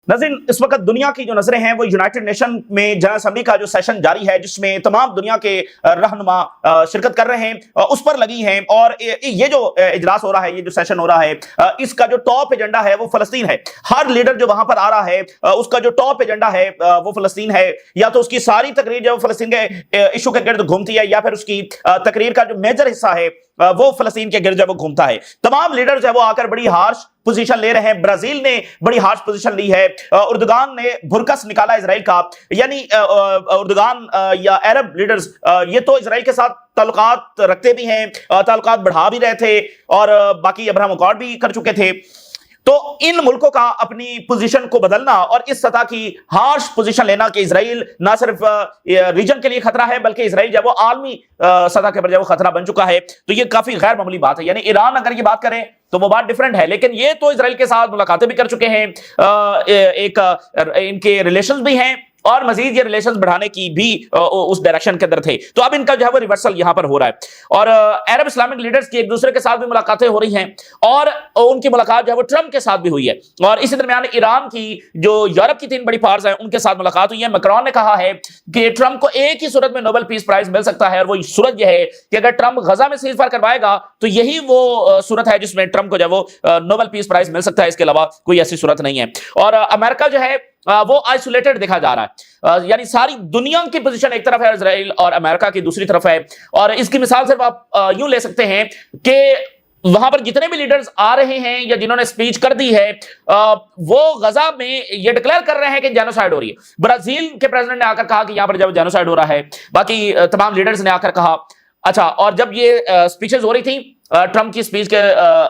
नाज़रीन, इस वक्त दुनिया की जो नजरें हैं वो यूनाइटेड नेशन में जनरल असेंबली का जो सेशन जारी है, जिसमें तमाम दुनिया के रहनुमा शिरकत कर रहे हैं, उस पर लगी हैं। और ये जो इजलास हो रहा है, ये जो सेशन हो रहा है, इसका जो टॉप एजेंडा है वो फलस्तीन है। हर लीडर जो वहां पर आ रहा है, उसका जो टॉप एजेंडा है वो फलस्तीन है। या तो उसकी सारी तकरीर जो फलस्तीन के इशू के गिर्द घूमती है, या फिर उसकी तकरीर का जो मेजर हिस्सा है वो फलस्तीन के गिर्द वो घूमता है। तमाम लीडर्स है वो आकर बड़ी हार्श पोजीशन ले रहे हैं। ब्राजील ने बड़ी हार्श पोजीशन ली है। उर्दुगान ने भुरकस निकाला इजराइल का, यानी उर्दुगान या अरब लीडर्स ये तो इजराइल के साथ ताल्लुकात रखते भी हैं, ताल्लुकात बढ़ा भी रहे थे, और बाकी अब्राहम अकॉर्ड भी कर चुके थे। तो इन मुल्कों का अपनी पोजीशन को बदलना और इस सतह की हार्श पोजीशन लेना कि इजराइल ना सिर्फ रीजन के लिए खतरा है, बल्कि इजराइल जब वो आलमी सतह के ऊपर जब वो खतरा बन चुका है, तो ये काफी गैर मामूली बात है। यानी ईरान अगर ये बात करें तो वो बात डिफरेंट है, लेकिन ये तो इजराइल के साथ मुलाकातें भी कर चुके हैं, इनके रिलेशंस भी हैं, और मजीद ये रिलेशंस बढ़ाने की भी उस डायरेक्शन के अंदर थे। तो अब इनका जो है वो रिवर्सल यहां पर हो रहा है, और अरब इस्लामिक लीडर्स की एक दूसरे के साथ भी मुलाकातें हो रही हैं, और उनकी मुलाकात जो है वो ट्रंप के साथ भी हुई है। और इसी दरमियान ईरान की जो यूरोप की 3 बड़ी पावर्स हैं उनके साथ मुलाकात हुई है। मैक्रोन ने कहा है कि ट्रंप को एक ही सूरत में नोबेल पीस प्राइज मिल सकता है, और वो सूरत यह है कि अगर ट्रंप गजा में सीजफायर करवाएगा तो यही वो सूरत है जिसमें ट्रंप को जो वो नोबेल पीस प्राइज मिल सकता है। इसके अलावा कोई ऐसी सूरत नहीं है। और अमेरिका जो है वो आइसोलेटेड देखा जा रहा है, यानी सारी दुनिया की पोजीशन एक तरफ है, इजराइल और अमेरिका की दूसरी तरफ है। और इसकी मिसाल सिर्फ आप यूं ले सकते हैं कि वहां पर जितने भी लीडर्स आ रहे हैं या जिन्होंने स्पीच कर दी है, वो गजा में ये डिक्लेयर कर रहे हैं कि जेनोसाइड हो रही है। ब्राजील के प्रेसिडेंट ने आकर कहा कि यहां पर जब जेनोसाइड हो रहा है, बाकी तमाम लीडर्स ने आकर कहा। अच्छा, और जब ये स्पीचेस हो रही थी, ट्रंप की स्पीच के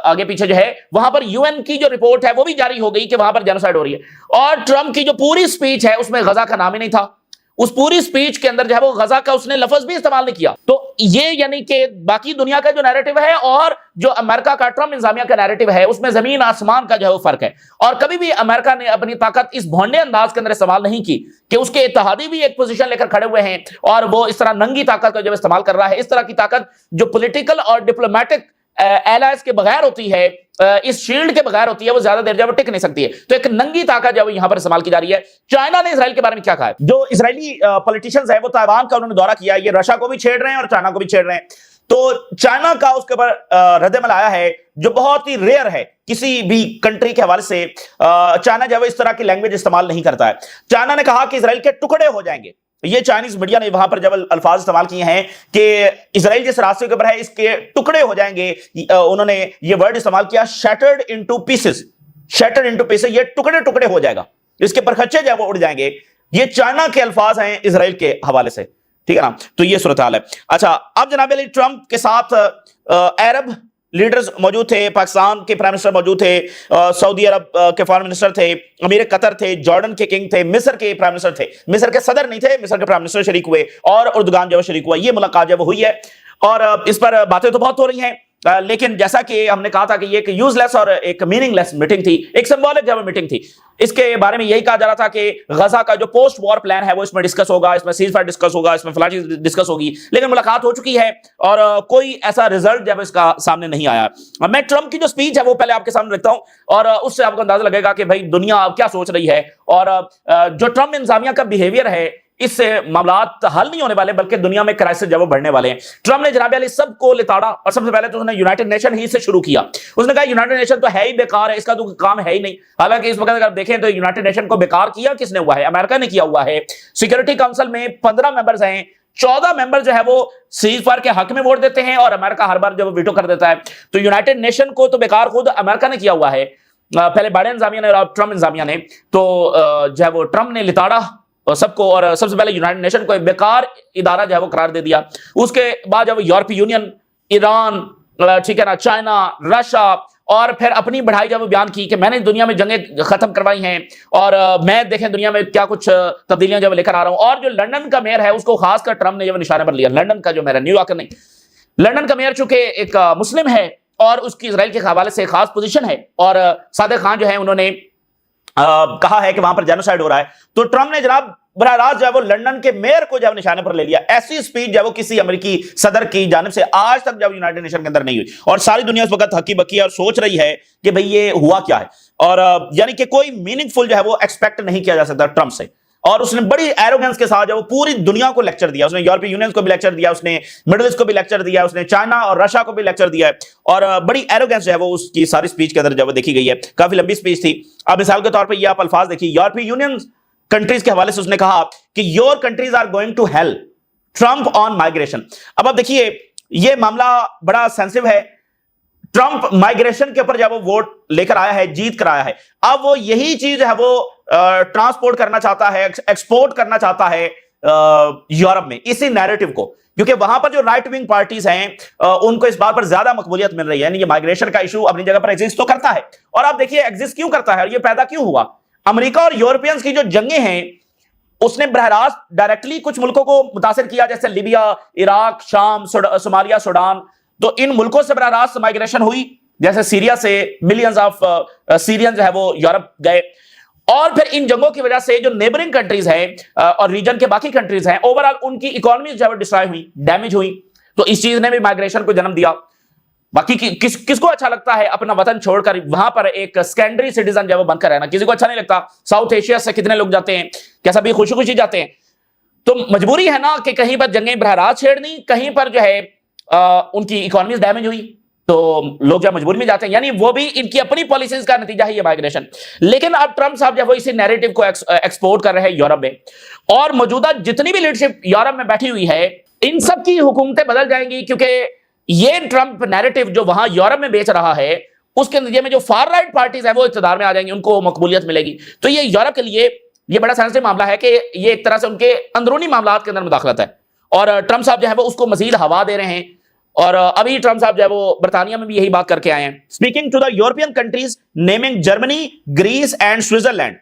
आगे पीछे जो है, वहां पर यूएन की जो रिपोर्ट है वो भी जारी हो गई कि वहां पर जेनोसाइड हो रही है, और ट्रंप की जो पूरी स्पीच है उसमें गजा का नाम ही नहीं था। उस पूरी स्पीच के अंदर जो है वो गजा का उसने लफ्ज भी इस्तेमाल नहीं किया। तो ये यानी कि बाकी दुनिया का जो नैरेटिव है और जो अमेरिका का ट्रंप इंतजामिया का नैरेटिव है, उसमें जमीन आसमान का जो है वो फर्क है। और कभी भी अमेरिका ने अपनी ताकत इस भोंडे अंदाज के अंदर इस्तेमाल नहीं की कि उसके इत्तेहादी भी एक पोजीशन लेकर खड़े हुए हैं, और वो इस तरह नंगी ताकत का जब इस्तेमाल कर रहा है, इस तरह की ताकत जो पॉलिटिकल और डिप्लोमेटिक एलायंस के बगैर होती है, इस शील्ड के बगैर होती है, वो ज्यादा देर जब टिक नहीं सकती है। तो एक नंगी ताकत जब यहां पर इस्तेमाल की जा रही है। चाइना ने इजराइल के बारे में क्या कहा है? जो इजरायली पॉलिटिशियंस है वो ताइवान का उन्होंने दौरा किया, ये रशिया को भी छेड़ रहे हैं और चाइना को भी छेड़ रहे हैं। तो चाइना का उसके ऊपर रद्दमल आया है जो बहुत ही रेयर है किसी भी कंट्री के हवाले से। चाइना जब इस तरह की लैंग्वेज इस्तेमाल नहीं करता है। चाइना ने कहा कि इजराइल के टुकड़े हो जाएंगे। ये चाइनीज मीडिया ने वहां पर जब अल्फाज इस्तेमाल किए हैं कि इजराइल जिस रास्ते के ऊपर है इसके टुकड़े हो जाएंगे, उन्होंने ये वर्ड इस्तेमाल किया, shattered into pieces. Shattered into pieces, ये टुकड़े टुकड़े हो जाएगा, इसके परखच्चे जो है वो उड़ जाएंगे। ये चाइना के अल्फाज हैं इजराइल के हवाले से, ठीक है ना। तो ये सूरत हाल है। अच्छा, अब जनाब अली ट्रंप के साथ अरब लीडर्स मौजूद थे, पाकिस्तान के प्राइम मिनिस्टर मौजूद थे, सऊदी अरब के फॉरेन मिनिस्टर थे, अमीर कतर थे, जॉर्डन के किंग थे, मिस्र के प्राइम मिनिस्टर थे। मिस्र के सदर नहीं थे, मिस्र के प्राइम मिनिस्टर शरीक हुए, और उर्दुगान जो शरीक हुआ। ये मुलाकात जब हुई है, और इस पर बातें तो बहुत हो रही हैं, लेकिन जैसा कि हमने कहा था कि ये एक यूजलेस और एक मीनिंगलेस मीटिंग थी, एक सिंबॉलिक जब मीटिंग थी। इसके बारे में यही कहा जा रहा था कि गजा का जो पोस्ट वॉर प्लान है वो इसमें डिस्कस होगा, इसमें सीजफायर डिस्कस होगा, इसमें फलां चीज डिस्कस होगी। लेकिन मुलाकात हो चुकी है और कोई ऐसा रिजल्ट जब इसका सामने नहीं आया। मैं ट्रंप की जो स्पीच है वो पहले आपके सामने रखता हूं, और उससे आपको अंदाजा लगेगा कि भाई दुनिया अब क्या सोच रही है, और जो ट्रंप इंतजामिया का बिहेवियर है, इससे मामलात हल नहीं होने वाले, बल्कि दुनिया में क्राइसिस जब बढ़ने वाले हैं। ट्रंप ने जनाब अली सबको लिताड़ा, और सबसे पहले तो उसने यूनाइटेड नेशन ही से शुरू किया। उसने कहा यूनाइटेड नेशन तो है ही बेकार है, इसका तो काम है ही नहीं। हालांकि इस वक्त अगर देखें तो यूनाइटेड नेशन को बेकार किया किसने हुआ है? अमेरिका ने किया हुआ है। सिक्योरिटी काउंसिल में 15 मेंबर्स हैं, 14 मेंबर जो है वो सीज फायर के हक में वोट देते हैं, और अमेरिका हर बार जब वीटो कर देता है। तो यूनाइटेड नेशन को तो बेकार खुद अमेरिका ने किया हुआ है, पहले बाइडेन इंतजामिया ने और ट्रंप इंतजामिया ने। तो जो है वो ट्रंप ने लिताड़ा सबको, और सबसे पहले यूनाइटेड नेशन को एक बेकार इदारा जो है वो करार दे दिया। उसके बाद जब यूरोपीय यूनियन, ईरान, ठीक है ना, चाइना, रशिया, और फिर अपनी बढ़ाई जब बयान की कि मैंने दुनिया में जंगें खत्म करवाई हैं, और मैं देखें दुनिया में क्या कुछ तब्दीलियां जब लेकर आ रहा हूं। और जो लंदन का मेयर है उसको खासकर ट्रंप ने जब निशाने पर लिया। लंदन का जो मेयर है, न्यूयॉर्क नहीं, लंदन का मेयर चूंकि एक मुस्लिम है और उसकी इजराइल के हवाले से खास पोजीशन है, और सादिक खान जो है उन्होंने कहा है कि वहां पर जेनोसाइड हो रहा है, तो ट्रंप ने जनाब बराह रास्त जो है वो लंदन के मेयर को जब निशाने पर ले लिया। ऐसी स्पीच जो है वो किसी अमेरिकी सदर की जानिब से आज तक जब यूनाइटेड नेशन के अंदर नहीं हुई, और सारी दुनिया इस वक्त हकी बकी और सोच रही है कि भाई ये हुआ क्या है, और यानी कि कोई मीनिंगफुल जो है वो एक्सपेक्ट नहीं किया जा सकता ट्रंप से। और उसने बड़ी एरोगेंस के साथ जो पूरी दुनिया को लेक्चर दिया, उसने यूरोपीय यूनियन को भी लेक्चर दिया, उसने मिडिल ईस्ट को भी लेक्चर दिया, उसने चाइना और रशिया को भी लेक्चर दिया है, और बड़ी एरोगेंस जो है वो उसकी सारी स्पीच के अंदर जब देखी गई है। काफी लंबी स्पीच थी। अब मिसाल के तौर पर ये आप अल्फाज देखिए, यूरोपीय यूनियन कंट्रीज के हवाले से उसने कहा कि your countries are going to hell, Trump on migration. अब आप देखिए ये मामला बड़ा सेंसिटिव है। ट्रंप माइग्रेशन के ऊपर जब वो वोट लेकर आया है, जीत कर आया है, अब वो यही चीज है वो ट्रांसपोर्ट करना चाहता है, एक्सपोर्ट करना चाहता है यूरोप में, इसी नैरेटिव को, क्योंकि वहां पर जो राइट विंग पार्टीज हैं उनको इस बात पर ज्यादा मकबूलियत मिल रही है। यानी ये माइग्रेशन का इशू अपनी जगह पर एग्जिस्ट तो करता है, और आप देखिए एग्जिस्ट क्यों करता है, ये पैदा क्यों हुआ। अमेरिका और यूरोपियंस की जो जंगें हैं उसने बरह रास्त डायरेक्टली कुछ मुल्कों को मुतासिर किया, जैसे लीबिया, इराक, शाम, सोमालिया, सूडान। तो इन मुल्कों से बरह रास्त माइग्रेशन हुई, जैसे सीरिया से मिलियंस ऑफ सीरियन जो है वो यूरोप गए, और फिर इन जंगों की वजह से जो नेबरिंग कंट्रीज हैं और रीजन के बाकी कंट्रीज हैं, ओवरऑल उनकी इकोनॉमी जो है डिस्ट्रॉय हुई, डैमेज हुई। तो इस चीज ने भी माइग्रेशन को जन्म दिया। बाकी किसको अच्छा लगता है अपना वतन छोड़कर वहां पर एक सेकेंडरी सिटीजन जब बनकर रहना, किसी को अच्छा नहीं लगता। साउथ एशिया से कितने लोग जाते हैं, कैसा भी खुशी खुशी जाते हैं। तो मजबूरी है ना कि कहीं पर जंगें बरह रास्त छेड़नी, कहीं पर जो है उनकी इकोनॉमी डैमेज हुई, तो लोग जब मजबूरी में जाते हैं, यानी वो भी इनकी अपनी पॉलिसीज का नतीजा है ये माइग्रेशन। लेकिन अब ट्रंप साहब जो है वो इसी नैरेटिव को एक्सपोर्ट कर रहे हैं यूरोप में, और मौजूदा जितनी भी लीडरशिप यूरोप में बैठी हुई है इन सब की हुकूमतें बदल जाएंगी, क्योंकि ये ट्रंप नैरेटिव जो वहां यूरोप में बेच रहा है उसके नतीजे में जो फार राइट पार्टीज है वो इक़्तिदार में आ जाएंगी, उनको मकबूलियत मिलेगी। तो ये यूरोप के लिए ये बड़ा सेंसिटिव मामला है कि ये एक तरह से उनके अंदरूनी मामलात के अंदर मुदाखलत है, और ट्रंप साहब जो है वो उसको मजीद हवा दे रहे हैं। और अभी ट्रंप साहब जो है वो बर्तानिया में भी यही बात करके आए हैं। Speaking to the European countries naming Germany, Greece and Switzerland,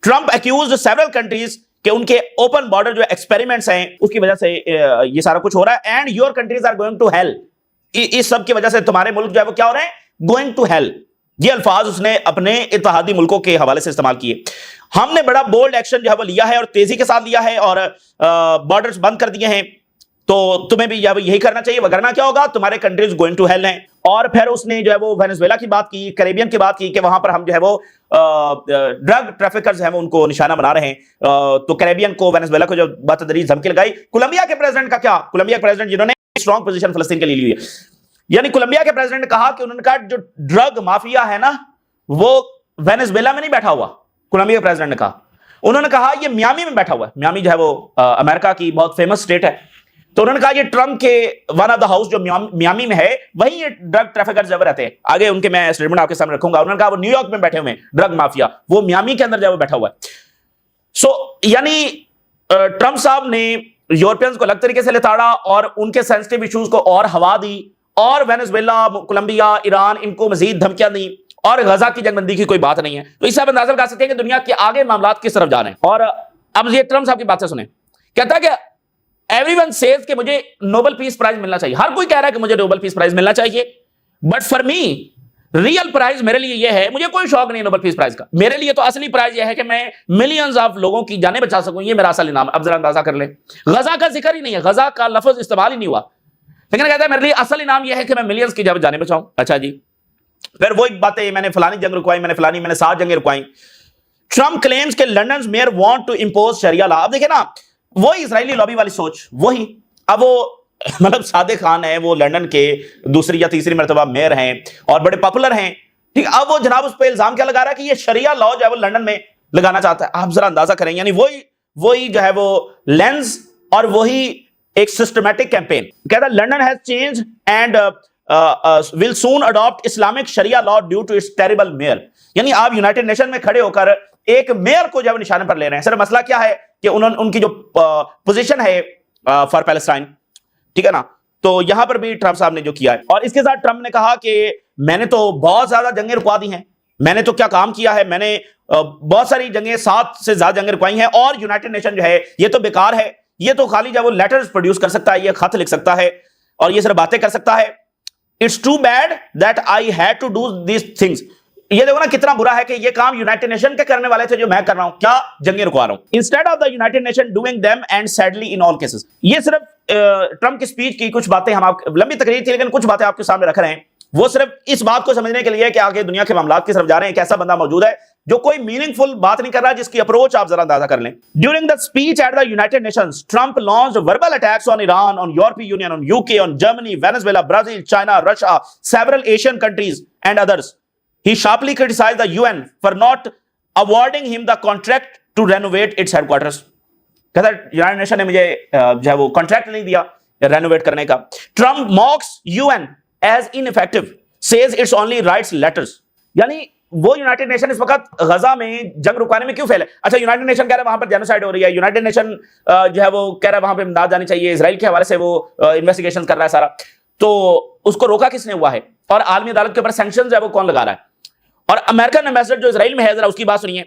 Trump accused several countries कि उनके ओपन बॉर्डर जो एक्सपेरिमेंट्स हैं उसकी वजह से ये सारा कुछ हो रहा है। And your countries are going to hell, इस सब की वजह से तुम्हारे मुल्क जो है वो क्या हो रहे हैं, गोइंग टू हेल। ये अल्फाज उसने अपने इत्तेहादी मुल्कों के हवाले से इस्तेमाल किए। हमने बड़ा बोल्ड एक्शन जो है वो लिया है और तेजी के साथ लिया है, और बॉर्डर्स बंद कर दिए हैं, तो तुम्हें भी यही करना चाहिए, वगरना क्या होगा, तुम्हारे कंट्रीज गोइंग टू हेल हैं। और फिर उसने जो है वो वेनेजुएला की बात की, कैरेबियन की बात की कि वहां पर हम जो है वो ड्रग ट्रैफिकर्स हैं वो उनको निशाना बना रहे हैं। तो कैरेबियन को, वेनेजुएला को जब बतदरीज धमकी लगाई। कोलंबिया के प्रेसिडेंट का क्या, कोलंबिया के प्रेसिडेंट जिन्होंने स्ट्रॉन्ग पोजीशन फलस्तीन के लिए ली है, यानी कोलंबिया के प्रेसिडेंट ने कहा कि उन्होंने कहा जो ड्रग माफिया है ना वो वेनेजुएला में नहीं बैठा हुआ। कोलंबिया के प्रेसिडेंट ने कहा, उन्होंने कहा ये मियामी में बैठा हुआ है। मियामी जो है वो अमेरिका की बहुत फेमस स्टेट है। तो उन्होंने कहा ये ट्रंप के वन ऑफ द हाउस जो मियामी में है वहीं ये ड्रग ट्रैफिकर्स जब रहते हैं। आगे उनके मैं स्टेटमेंट आपके सामने रखूंगा। उन्होंने कहा वो न्यूयॉर्क में बैठे हुए हैं ड्रग माफिया, वो मियामी के अंदर जब बैठा हुआ है। सो यानी ट्रंप साहब ने यूरोपियंस को अलग तरीके से लिताड़ा और उनके सेंसिटिव इश्यूज को और हवा दी, और वेनेजुएला, कोलंबिया, ईरान, इनको मजीद धमकियां दी, और गजा की जंगबंदी की कोई बात नहीं है। तो इससे आप अंदाजा लगा सकते हैं कि दुनिया के आगे मामलात किस तरफ जा रहे हैं। और अब ये ट्रंप साहब की बात से सुने, कहता है कि एवरीवन सेज कि मुझे नोबेल पीस प्राइज मिलना चाहिए। हर कोई कह रहा है कि मुझे नोबेल पीस प्राइज मिलना चाहिए, but for me real prize मेरे लिए यह है, मुझे कोई शौक नहीं नोबेल पीस प्राइज का। मेरे लिए तो असली प्राइज यह है कि मैं मिलियंस ऑफ लोगों की जानें बचा सकूं, ये मेरा असली नाम। अब जरा अंदाजा कर लें, गजा का जिक्र ही नहीं है, गजा का लफ्ज इस्तेमाल ही नहीं हुआ, लेकिन कहता है मेरे लिए असली नाम यह है कि मैं मिलियंस की जानें बचाऊं। अच्छा जी, फिर वो एक बात है, मैंने फलानी जंग रुकवाई, मैंने 7 जंगें रुकवाई। ट्रंप क्लेम्स के London mayor want to impose sharia law. अब देखिए ना, वही इजरायली लॉबी वाली सोच, वही। अब वो मतलब सादिक खान है, वो लंदन के दूसरी या तीसरी मरतबा मेयर हैं और बड़े पॉपुलर हैं, ठीक। अब वो जनाब उस पर इल्जाम क्या लगा रहा है कि ये शरिया लॉ जो है वो लंदन में लगाना चाहता है। आप जरा अंदाजा करें, यानी वही जो है वो लेंस और वही एक सिस्टमैटिक कैंपेन। कहता है London has change and will soon adopt Islamic sharia law due to its terrible mayor. यानी आप यूनाइटेड नेशन में खड़े होकर एक मेयर को जब निशाने पर ले रहे हैं। सर मसला क्या है कि उनकी जो पोजीशन है फॉर पैलेस्टाइन, ठीक है ना, तो यहां पर भी ट्रंप साहब ने जो किया है। और इसके साथ ट्रंप ने कहा कि मैंने तो बहुत ज्यादा जंगें रुकवा दी हैं, मैंने तो क्या काम किया है, मैंने बहुत सारी जंगें, 7 से ज्यादा जंगें रुकवाई हैं, और यूनाइटेड नेशन जो है ये तो बेकार है, ये तो खाली जब वो लेटर्स प्रोड्यूस कर सकता है, ये खत लिख सकता है और ये सिर्फ बातें कर सकता है। It's too bad that I had to do these things. ये देखो ना कितना बुरा है कि ये काम यूनाइटेड नेशन के करने वाले थे जो मैं कर रहा हूं, क्या जंगे रुकवा रहा हूं, instead of the United nation doing them and sadly in all cases. ये सिर्फ ट्रंप की स्पीच की कुछ बातें, हम लंबी तकरीर थी लेकिन कुछ बातें आपके सामने रख रहे हैं, वो सिर्फ इस बात को समझने के लिए कि आगे दुनिया के मामलात की तरफ जा रहे हैं, एक ऐसा बंदा मौजूद है जो कोई मीनिंगफुल बात नहीं कर रहा, जिसकी अप्रोच आप जरा अंदाजा कर लें। During the speech at the United Nations, Trump launched verbal attacks on Iran, on European union, on UK, on Germany, Venezuela, Brazil, China, Russia, several Asian countries and others. He sharply criticized the UN for not awarding him the contract to renovate its headquarters. कहता है United nation ने मुझे जो है वो contract नहीं दिया renovate करने का। Trump mocks UN as ineffective, says it's only writes letters. यानी वो यूनाइटेड नेशन इस वक्त गजा में जंग रुकवाने में क्यों फेल है? अच्छा, यूनाइटेड नेशन कह रहा है वहां पर जेनोसाइड हो रही है, यूनाइटेड नेशन जो है वो कह रहा है वहां पर इमदाद जानी चाहिए, इजराइल के हवाले से वो इन्वेस्टिगेशन कर रहा है सारा, तो उसको रोका किसने हुआ है? और आलमी अदालत के ऊपर सैंक्शंस है वो कौन लगा रहा है? और अमेरिकन एम्बेसडर जो इजराइल में है, जरा उसकी बात सुनिए,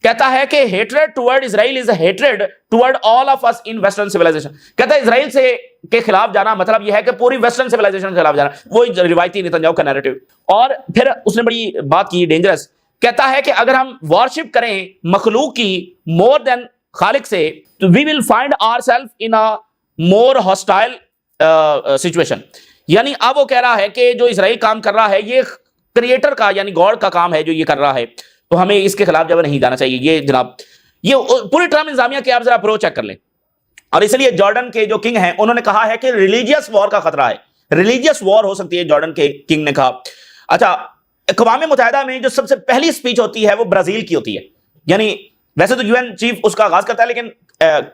कहता है कि hatred toward Israel is hatred toward all of us in western civilization. कहता है इजराइल से के खिलाफ जाना मतलब यह है कि पूरी वेस्टर्न सिविलाइजेशन के खिलाफ जाना, वो रिवायती नेतन्याहू का नैरेटिव। और फिर उसने बड़ी बात की डेंजरस, कहता है कि अगर हम वॉरशिप करें मखलूक की मोर देन खालिक से, तो we will find ourselves in a more hostile situation. यानी अब वो कह रहा है कि जो इजराइल काम कर रहा है ये क्रिएटर का यानी गॉड का काम है जो ये कर रहा है, तो हमें इसके खिलाफ जब नहीं जाना चाहिए। ये जनाब ये पूरी ट्रम्प इंतजामिया की आप जरा अप्रोच चेक कर लें। और इसलिए जॉर्डन के जो किंग हैं उन्होंने कहा है कि रिलीजियस वॉर का खतरा है, रिलीजियस वॉर हो सकती है, जॉर्डन के किंग ने कहा। अच्छा, अक़वाम मुत्तहिदा में जो सबसे पहली स्पीच होती है वो ब्राजील की होती है, यानी वैसे तो यूएन चीफ उसका आगाज करता है लेकिन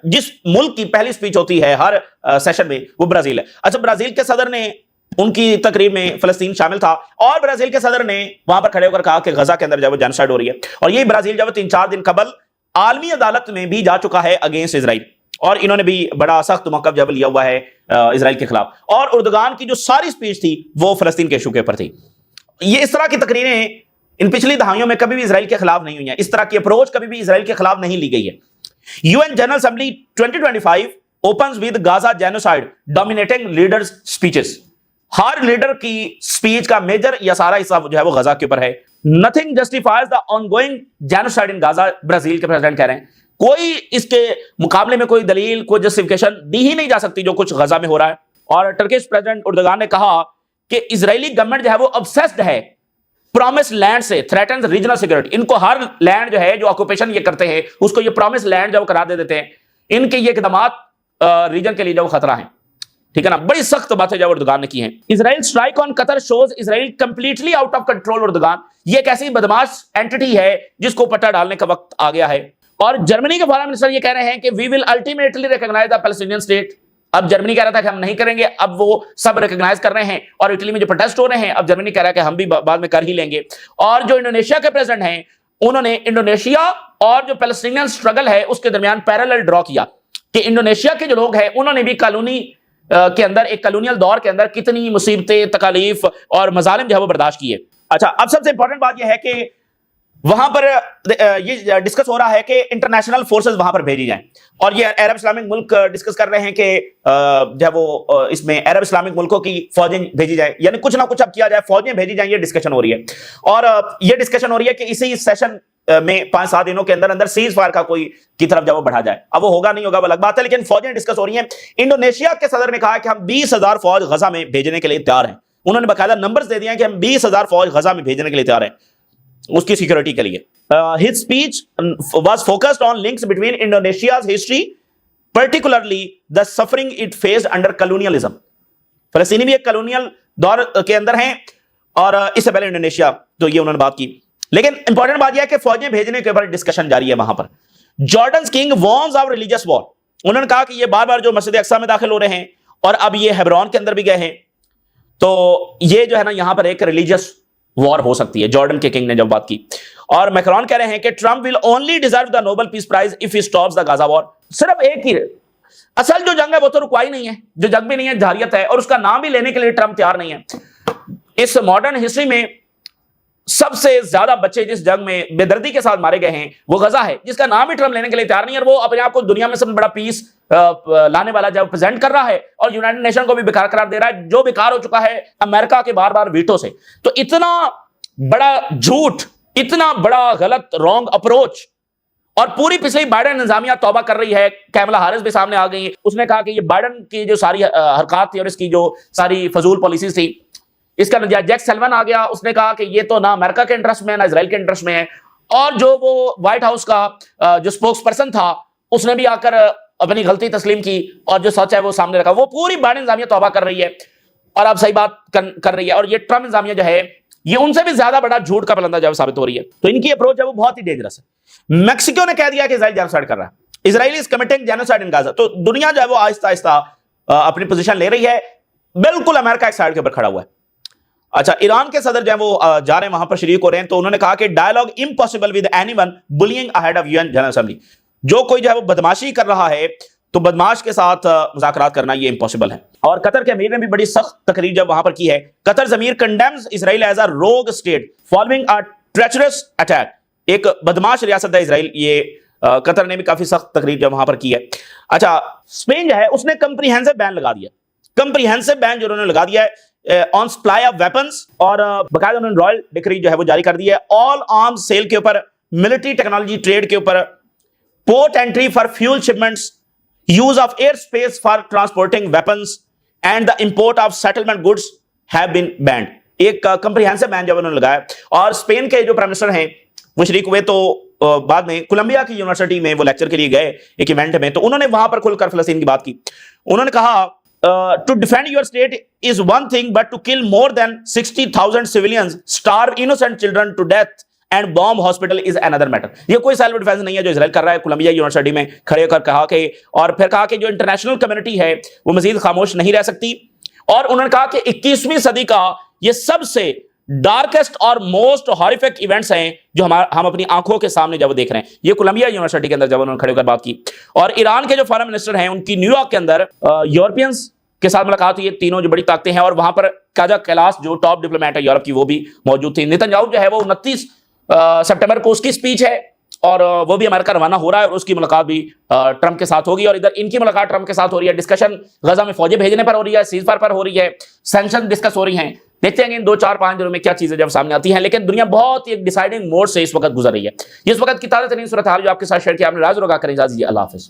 जिस मुल्क की पहली स्पीच होती है हर सेशन में वो ब्राजील है। अच्छा, ब्राजील के सदर ने उनकी तकरीब में फलस्तीन शामिल था और ब्राजील के सदर ने वहां पर खड़े होकर कहा कि गजा के अंदर जब जेनोसाइड हो रही है। और ये ब्राजील जब 3-4 दिन कबल आलमी अदालत में भी जा चुका है अगेंस्ट इजराइल, और इन्होंने भी बड़ा सख्त मौक़िफ़ जब लिया हुआ है इजराइल के खिलाफ। और उर्दुगान की जो सारी स्पीच थी वो फलस्तीन के इशू के ऊपर थी। ये इस तरह की तकरीरें इन पिछली दहाइयों में कभी भी इजराइल के खिलाफ नहीं हुई हैं, इस तरह की अप्रोच कभी भी इजराइल के खिलाफ नहीं ली गई है। UN general assembly 2025 opens with Gaza genocide dominating leaders speeches. Her leader की स्पीच का मेजर या सारा हिस्सा जो है वो गजा के ऊपर है। Nothing justifies the ongoing genocide in Gaza, Brazil के प्रेसिडेंट कह रहे हैं। कोई इसके मुकाबले में कोई दलील, कोई जस्टिफिकेशन दी ही नहीं जा सकती जो कुछ गजा में हो रहा है। और टर्किश प्रेसिडेंट उर्दुगान ने कहा कि इजरायली गवर्नमेंट जो है वो ऑब्सेस्ड है प्रॉमिस लैंड से, थ्रेटन्स रीजनल सिक्योरिटी। इनको हर लैंड जो है जो ऑक्यूपेशन ये करते हैं उसको ये प्रॉमिस लैंड जो करार दे देते हैं। इनके ये इकदामात रीजन के लिए जो खतरा है, ठीक है ना। बड़ी सख्त बातें जो उर्दुगान ने की हैं। Israel strike on Qatar shows Israel completely out of control. Erdogan ये एक ऐसी बदमाश एंटिटी है जिसको पट्टा डालने का वक्त आ गया है। और जर्मनी के फॉरेन मिनिस्टर ये कह रहे हैं कि we will ultimately recognize the Palestinian state. अब जर्मनी कह रहा था कि हम नहीं करेंगे, अब वो सब रिकॉग्नाइज कर रहे हैं। और इटली में जो प्रोटेस्ट हो रहे हैं अब जर्मनी कह रहा है कि हम भी बाद में कर ही लेंगे। और जो इंडोनेशिया के प्रेसिडेंट हैं उन्होंने इंडोनेशिया और जो पैलेस्टीनियन स्ट्रगल है उसके दरमियान पैरेलल ड्रॉ किया कि इंडोनेशिया के जो लोग हैं उन्होंने भी कॉलोनी के अंदर, एक कॉलोनियल दौर के अंदर कितनी मुसीबतें, तकालीफ और मजालिम जो है वो बर्दाश्त किए। अच्छा, अब सबसे इंपॉर्टेंट बात यह है कि वहां पर ये डिस्कस हो रहा है कि इंटरनेशनल फोर्सेस वहां पर भेजी जाएं। और ये अरब इस्लामिक मुल्क डिस्कस कर रहे हैं कि जब वो इसमें अरब इस्लामिक मुल्कों की फौजें भेजी जाए, यानी कुछ ना कुछ अब किया जाए, फौजें भेजी जाएं, ये डिस्कशन हो रही है। और ये डिस्कशन हो रही है कि इसी सेशन में 5-7 दिनों के अंदर अंदर सीज फायर का कोई की तरफ जब वो बढ़ा जाए। अब वो होगा नहीं होगा वो अलग बात है, लेकिन फौजें डिस्कस हो रही हैं। इंडोनेशिया के सदर ने कहा कि हम 20,000 फौज गजा में भेजने के लिए तैयार हैं। उन्होंने बाकायदा नंबर्स दे दिए हैं कि हम 20,000 फौज गजा में भेजने के लिए तैयार हैं उसकी सिक्योरिटी के लिए। His speech was focused on links between Indonesia's history, particularly the suffering it faced under colonialism. फलस्तीनी भी एक कॉलोनियल दौर के अंदर हैं और इससे पहले इंडोनेशिया, तो ये उन्होंने बात की। लेकिन इंपॉर्टेंट बात यह है कि फौजें भेजने के ऊपर डिस्कशन जारी है वहां पर। Jordan king warns of religious war. उन्होंने कहा कि ये बार बार जो मस्जिद अक्सा में दाखिल हो रहे हैं और अब ये हेब्रोन के अंदर भी गए हैं, तो ये जो है ना यहां पर एक रिलीजियस वॉर हो सकती है। जॉर्डन के किंग ने जब बात की। और मैक्रोन कह रहे हैं कि Trump will only deserve the Nobel peace prize if he stops the Gaza war. सिर्फ एक ही असल जो जंग है वो तो रुकवाई नहीं है, जो जंग भी नहीं है जारियत है, और उसका नाम भी लेने के लिए ट्रंप तैयार नहीं है। इस मॉडर्न हिस्ट्री में सबसे ज्यादा बच्चे जिस जंग में बेदर्दी के साथ मारे गए हैं वो गजा है, जिसका नाम ही ट्रंप लेने के लिए तैयार नहीं है। और वो अपने आप को दुनिया में सबसे बड़ा पीस लाने वाला जब प्रेजेंट कर रहा है और यूनाइटेड नेशन को भी बेकार करार दे रहा है, जो बेकार हो चुका है अमेरिका के बार बार वीटो से। तो इतना बड़ा झूठ, इतना बड़ा गलत रॉन्ग अप्रोच, और पूरी पिछली बाइडेन इंतजामिया तौबा कर रही है। कैमला हारिस भी सामने आ गई, उसने कहा कि ये बाइडेन की जो सारी हरकत थी और इसकी जो सारी फजूल पॉलिसीज थी, इसका नतीजा जैक सल्वन आ गया, उसने कहा कि ये तो ना अमेरिका के इंटरेस्ट में है ना इसराइल के इंटरेस्ट में है। और जो वो व्हाइट हाउस का जो स्पोक्स पर्सन था, उसने भी आकर अपनी गलती तस्लीम की और जो सच है वो सामने रखा। वो पूरी बाइडेन इंतजामिया तौबा कर रही है और अब सही बात कर रही है, और ये ट्रम्प इंतजामिया जो है ये उनसे भी ज्यादा बड़ा झूठ का पलंदा जो साबित हो रही है। तो इनकी अप्रोच है वो बहुत ही डेंजरस है। मैक्सिको ने कह दिया कि इजराइल जेनोसाइड कर रहा है, Israel is committing genocide in Gaza. तो दुनिया जो है वो आहिस्ता आहिस्ता अपनी पोजीशन ले रही है, बिल्कुल अमेरिका एक साइड के ऊपर खड़ा हुआ है। अच्छा, ईरान के सदर जो है वो जा रहे हैं वहां पर, शरीक हो रहे हैं। तो उन्होंने कहा कि dialogue impossible with anyone bullying ahead of UN general assembly. जो कोई जो है वो बदमाशी कर रहा है तो बदमाश के साथ मुज़ाकरात करना ये इम्पॉसिबल है। और कतर के अमीर ने भी बड़ी सख्त तकरीर जब वहां पर की है। कतर अमीर कंडेम्स इजराइल एज अ रोग state following a treacherous attack. एक बदमाश रियासत है इजराइल, ये कतर ने भी काफी सख्त तकरीर जब वहां पर की है। अच्छा, स्पेन जो है उसने कंप्रीहेंसिव बैन लगा दिया, कंप्रीहेंसिव बैन जो उन्होंने लगा दिया है ऑन सप्लाई ऑफ वेपन्स, और बकायदा उन्होंने रॉयल डिक्री जो है वो जारी कर दी है ऑल आर्म्स सेल के ऊपर, मिलिट्री टेक्नोलॉजी ट्रेड के ऊपर, port entry for fuel shipments, use of air space for transporting weapons and the import of settlement goods have been banned. एक कंप्रीहेंसिव बैन जब उन्होंने लगाया। और स्पेन के जो प्राइम मिनिस्टर हैं वो शरीक हुए, तो बाद में कोलंबिया की यूनिवर्सिटी में वो लेक्चर के लिए गए एक इवेंट में, तो उन्होंने वहां पर खुलकर फलस्तीन की बात की। उन्होंने कहा to defend your state is one thing but to kill more than 60,000 civilians, starve innocent children to death and bomb hospital is another matter. ये कोई सेल्फ डिफेंस नहीं है जो इजराइल कर रहा है। कोलंबिया यूनिवर्सिटी में खड़े होकर कहा कि, और फिर कहा कि जो इंटरनेशनल कम्युनिटी है वो मजीद खामोश नहीं रह सकती। और उन्होंने कहा कि 21वीं सदी का ये सबसे डार्केस्ट और मोस्ट हॉरिफिक इवेंट्स हैं जो हम अपनी आंखों के सामने जब देख रहे हैं। ये कोलंबिया यूनिवर्सिटी के अंदर जब उन्होंने खड़े होकर बात की। और ईरान के जो फॉरेन मिनिस्टर हैं उनकी न्यूयॉर्क के अंदर यूरोपियंस के साथ मुलाकात हुई। ये तीनों जो बड़ी ताकतें हैं, और वहां पर काजा कैलाश जो टॉप डिप्लोमेट है यूरोप की वो भी मौजूद थी। नेतन्याहू जो है वो 29 सितंबर को उसकी स्पीच है और वो भी अमेरिका रवाना हो रहा है, और उसकी मुलाकात भी ट्रंप के साथ होगी। और इधर इनकी मुलाकात ट्रंप के साथ हो रही है। डिस्कशन गजा में फौजें भेजने पर हो रही है, सीज फायर पर हो रही है, सैंक्शन डिस्कस हो रही हैं। देखते हैं इन 2-4-5 दिनों में क्या चीजें जब सामने आती हैं। लेकिन दुनिया बहुत ही एक डिसाइडिंग मोड से इस वक्त गुजर रही है। इस वक्त की ताजा तरीन सूरत हाल जो आपके साथ शेयर किया, आपने राज रोगा करें। इजाजत दीजिए, अल्लाह हाफिज।